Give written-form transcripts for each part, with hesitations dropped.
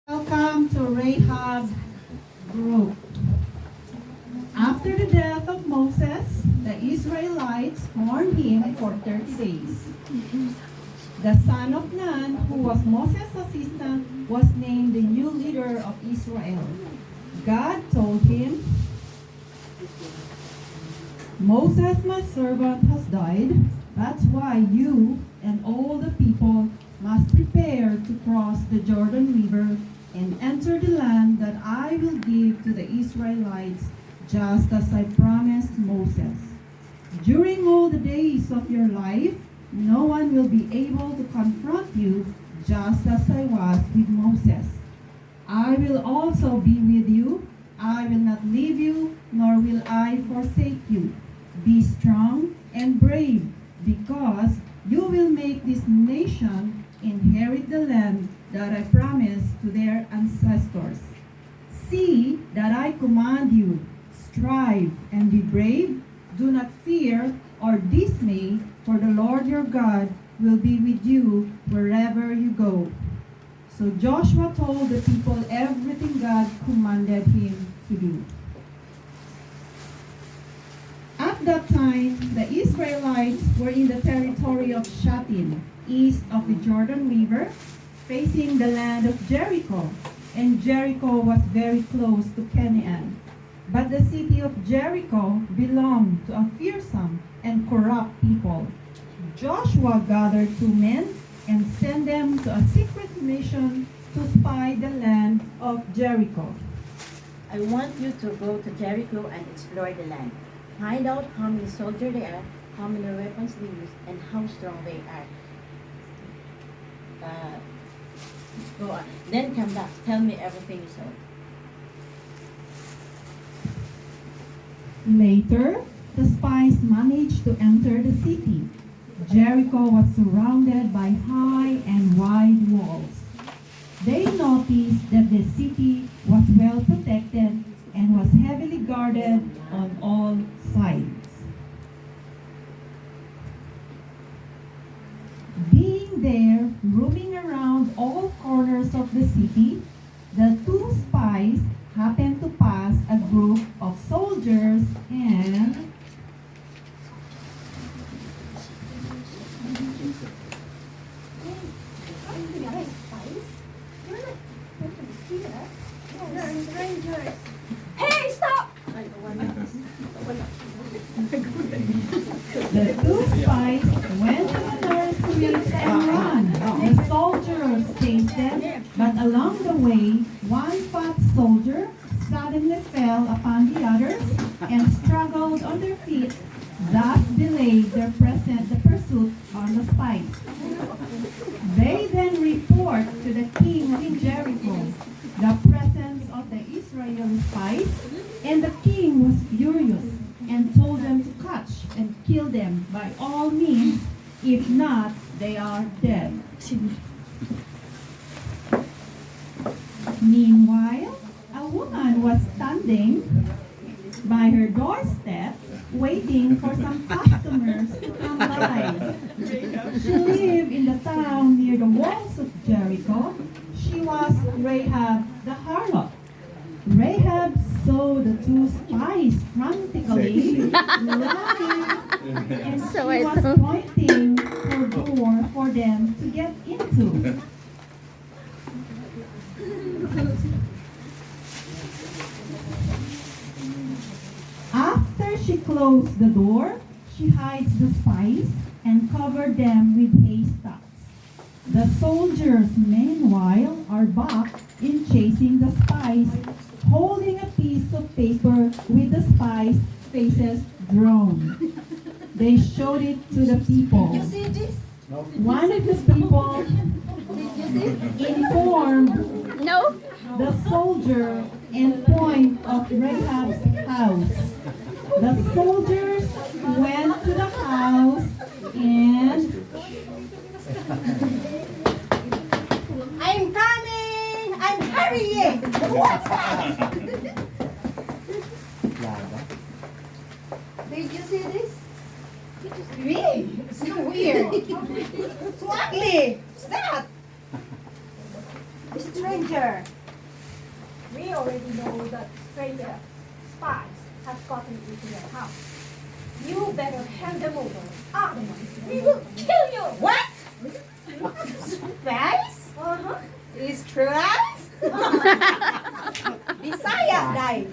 Welcome to Rahab group. After the death of Moses, the Israelites mourned him for 30 days. The son of Nun, who was Moses' assistant, was named the new leader of Israel. God told him, Moses, my servant, has died. That's why you and all the people must prepare to cross the Jordan River and enter the land that I will give to the Israelites, just as I promised Moses. During all the days of your life, no one will be able to confront you, just as I was with Moses. I will also be with you. I will not leave you, nor will I forsake you. Be strong and brave, because you will make this nation inherit the land that I promised to their ancestors. See that I command you, strive and be brave. Do not fear or dismay, for the Lord your God will be with you wherever you go. So Joshua told the people everything God commanded him to do. At that time, the Israelites were in the territory of Shittim, east of the Jordan River, facing the land of Jericho, and Jericho was very close to Canaan. But the city of Jericho belonged to a fearsome and corrupt people. Joshua gathered 2 men and sent them to a secret mission to spy the land of Jericho. I want you to go to Jericho and explore the land. Find out how many soldiers there are, how many weapons they use, and how strong they are. Go on. Then come back. Tell me everything you saw. Later, the spies managed to enter the city. Jericho was surrounded by high and wide walls. They noticed that the city was well protected and was heavily guarded on all sides. Being there, roaming around all corners of the city, the 2 spies happened to pass a group of soldiers and Hey, stop! the 2 spies went to the nurseries and ran. The soldiers chased them, but along the way, one fat soldier suddenly fell upon the others and struggled on their feet, thus delayed the pursuit on the spies. They then report to the king of Jericho the presence of the Israeli spies, and the king was furious and told them to catch and kill them by all means. If not, they are dead. Meanwhile, a woman was standing by her doorstep waiting for some customers to come by. She lived in the town near the walls of Jericho. She was Rahab the harlot. Rahab saw the 2 spies frantically running, and she was pointing her door for them to get into. After she closed the door, she hides the spies and covered them with haystacks. The soldiers, meanwhile, are back in chasing the spies, holding a piece of paper with the spies' faces drawn. They showed it to the people. You see this? One of the people informed No? the soldier and point of Rahab's house. The soldiers went to the house and I'm coming! I'm hurrying! What's that? Did you see this? Really? It's so weird. So ugly. What's that? It's stranger. We already know that stranger spies have gotten into your house. You better hand them over. Otherwise, we will kill you. What? Spies? Uh-huh. Is trans? Bisaya, dai.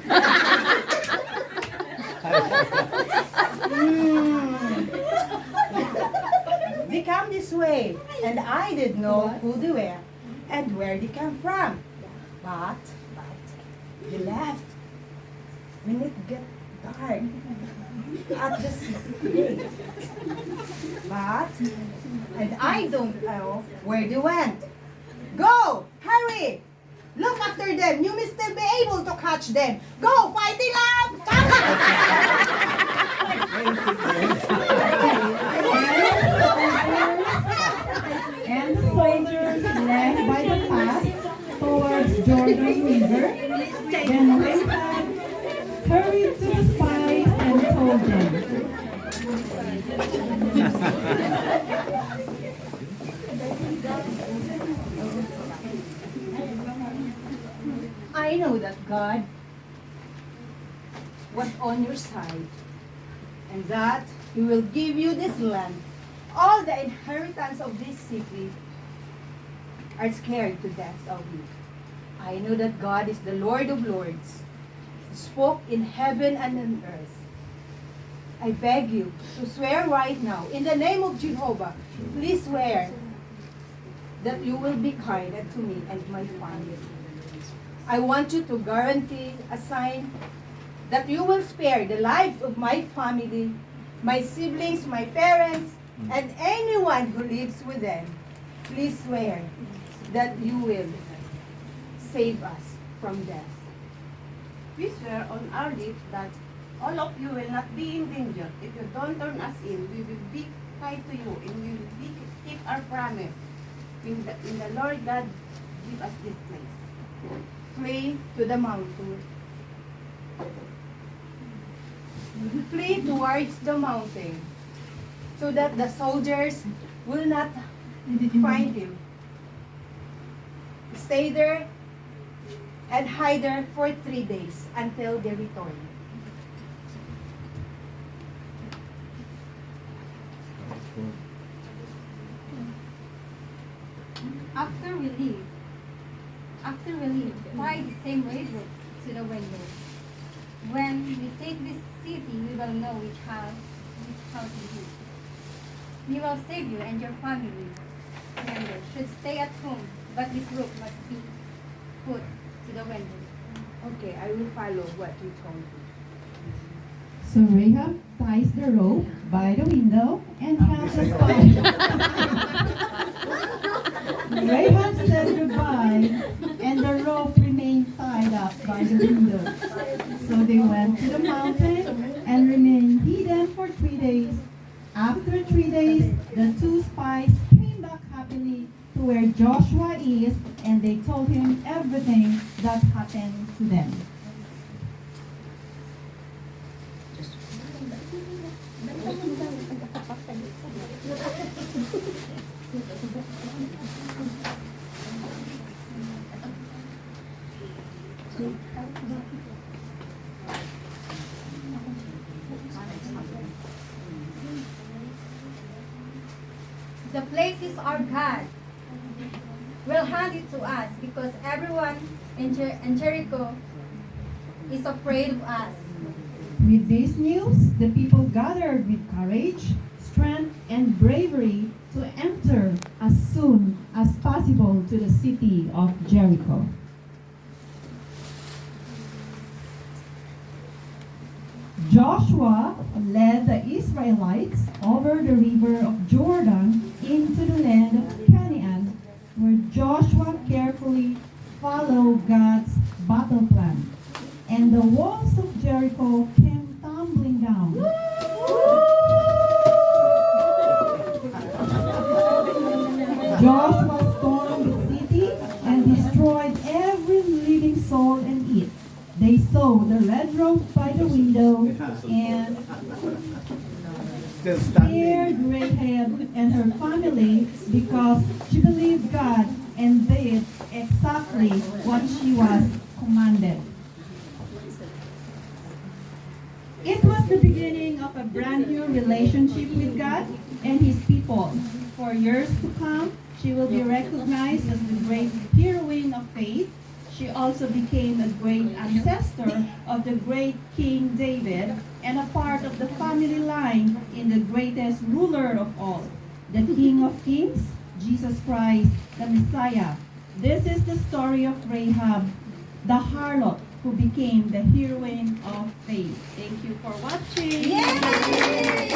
They come this way, and I didn't know who they were and where they come from. But they left when it get dark at the city. And I don't know where they went. Go! Hurry! Look after them. You may still be able to catch them. Go! Fighting up! Come And the soldiers left by the path towards Jordan River. Then Rahab hurried to the spies and told them. I know that God was on your side and that He will give you this land. All the inheritance of this city are scared to death of you. I know that God is the Lord of Lords, He spoke in heaven and on earth. I beg you to swear right now, in the name of Jehovah, please swear that you will be kind to me and my family. I want you to guarantee a sign that you will spare the lives of my family, my siblings, my parents, and anyone who lives with them. Please swear that you will save us from death. We swear on our lips that all of you will not be in danger. If you don't turn us in, we will be kind to you and we will keep our promise. When the Lord God give us this place. Flee to the mountain. Flee towards the mountain so that the soldiers will not find you. Stay there and hide there for 3 days until they return. After we leave, fly the same wavelength to the window. When we take this city, we will know which house it is. We will save you and your family members should stay at home, but this rope must be put to the window. Okay, I will follow what you told me. So Rahab ties the rope by the window and helps the spies. Rahab said goodbye, and the rope remained tied up by the window. So they went to the mountain and remained hidden for 3 days. After 3 days, the two spies came back happily to where Joshua is, and they told him everything that happened to them. The places our God will hand it to us because everyone in Jericho is afraid of us. With this news, the people gathered with courage, strength, and bravery to enter as soon as possible to the city of Jericho. Joshua led the Israelites over the river of Jordan into the land of Canaan, where Joshua carefully followed God's battle plan, and the walls of Jericho came tumbling down. Joshua stormed the city and destroyed every living soul in it. They saw the red robe by the window and feared Rahab and her family because she believed God and did exactly what she was commanded. It was the beginning of a brand new relationship with God and His people. For years to come, she will be recognized as the great heroine of faith. She also became a great ancestor of the great King David and a part of the family line in the greatest ruler of all, the King of Kings, Jesus Christ, the Messiah. This is the story of Rahab, the harlot who became the heroine of faith. Thank you for watching. Yay!